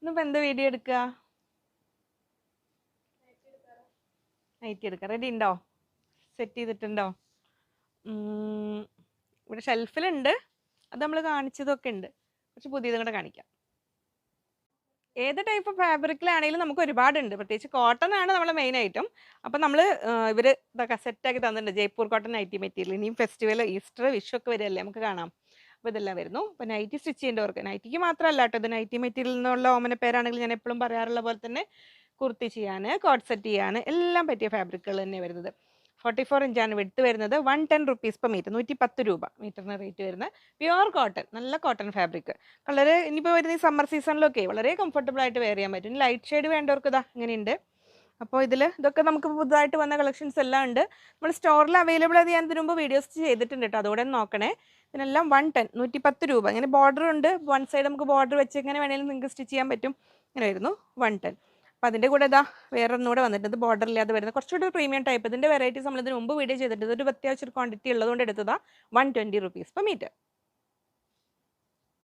ഇന്നിപ്പോൾ എന്ത് വീഡിയോ എടുക്കുക? നൈറ്റി എടുക്കുക. റെഡി ഉണ്ടോ? സെറ്റ് ചെയ്തിട്ടുണ്ടോ? ഇവിടെ ഷെൽഫിലുണ്ട്, അത് നമ്മൾ കാണിച്ചതൊക്കെ ഉണ്ട്. കുറച്ച് പുതിയതും കൂടെ കാണിക്കാം. ഏത് ടൈപ്പ് ഫാബ്രിക്കിലാണെങ്കിലും നമുക്ക് ഒരുപാടുണ്ട്. പ്രത്യേകിച്ച് കോട്ടൺ ആണ് നമ്മളെ മെയിൻ ഐറ്റം. അപ്പം നമ്മൾ ഇവർ ഇതൊക്കെ സെറ്റാക്കി തന്നിട്ടുണ്ട്. Jaipur cotton nightie material. ഇനിയും ഫെസ്റ്റിവൽ, ഈസ്റ്റർ, വിഷു ഒക്കെ വരികയല്ലേ, നമുക്ക് കാണാം. അപ്പോൾ ഇതെല്ലാം വരുന്നു. അപ്പോൾ നൈറ്റി സ്റ്റിച്ച് ചെയ്യേണ്ടവർക്ക്, നൈറ്റിക്ക് മാത്രമല്ല കേട്ടോ, ഇത് നൈറ്റി മെറ്റീരിയൽ എന്നുള്ള ഓമന പേരാണെങ്കിൽ ഞാൻ എപ്പോഴും പറയാറുള്ള പോലെ തന്നെ കുർത്തി ചെയ്യാൻ, കോട്ട് സെറ്റ് ചെയ്യാൻ എല്ലാം പറ്റിയ ഫാബ്രിക്കുകൾ തന്നെ വരുന്നത്. 44 ഇഞ്ചാണ് വെടുത്ത് വരുന്നത്. 110 റുപ്പീസ് പെർ മീറ്റർ, 110 രൂപ മീറ്ററിന് റേറ്റ് വരുന്നത്. പ്യുവർ കോട്ടൺ, നല്ല കോട്ടൺ ഫാബ്രിക്. കളർ ഇനിയിപ്പോൾ വരുന്ന ഈ സമ്മർ സീസണിലൊക്കെ വളരെ കംഫർട്ടബിൾ ആയിട്ട് വെയർ ചെയ്യാൻ പറ്റും. ലൈറ്റ് ഷെയ്ഡ് വേണ്ടവർക്ക് ഇതാ ഇങ്ങനെയുണ്ട്. അപ്പോൾ ഇതൊക്കെ നമുക്ക് പുതുതായിട്ട് വന്ന കളക്ഷൻസ് എല്ലാം ഉണ്ട്. നമ്മൾ സ്റ്റോറിൽ അവൈലബിൾ ആയത് ഞാൻ ഇതിനു മുമ്പ് വീഡിയോസ് ചെയ്തിട്ടുണ്ട് കേട്ടോ, അതോടെ നോക്കണേ. ഇതിനെല്ലാം 110 രൂപ. ഇങ്ങനെ ബോർഡർ ഉണ്ട്, വൺ സൈഡ് നമുക്ക് ബോർഡർ വെച്ച് എങ്ങനെ വേണമെങ്കിലും നിങ്ങൾക്ക് സ്റ്റിച്ച് ചെയ്യാൻ പറ്റും. ഇങ്ങനെ വരുന്നു 110. അപ്പോൾ അതിൻ്റെ കൂടെ ഇതാ വേറെ ഒന്നുകൂടെ വന്നിട്ടുണ്ട്, ബോർഡർ ഇല്ലാതെ വരുന്നത് കുറച്ചുകൂടി പ്രീമിയം ടൈപ്പ്. ഇതിൻ്റെ വെറൈറ്റീസ് നമ്മൾ ഇതിന് മുമ്പ് വീഡിയോ ചെയ്തിട്ടുണ്ട്. ഇതൊരു അത്യാവശ്യം ക്വാണ്ടിറ്റി ഉള്ളതുകൊണ്ട് എടുത്തതാ. 120 റുപ്പീസ് പെർ മീറ്റർ.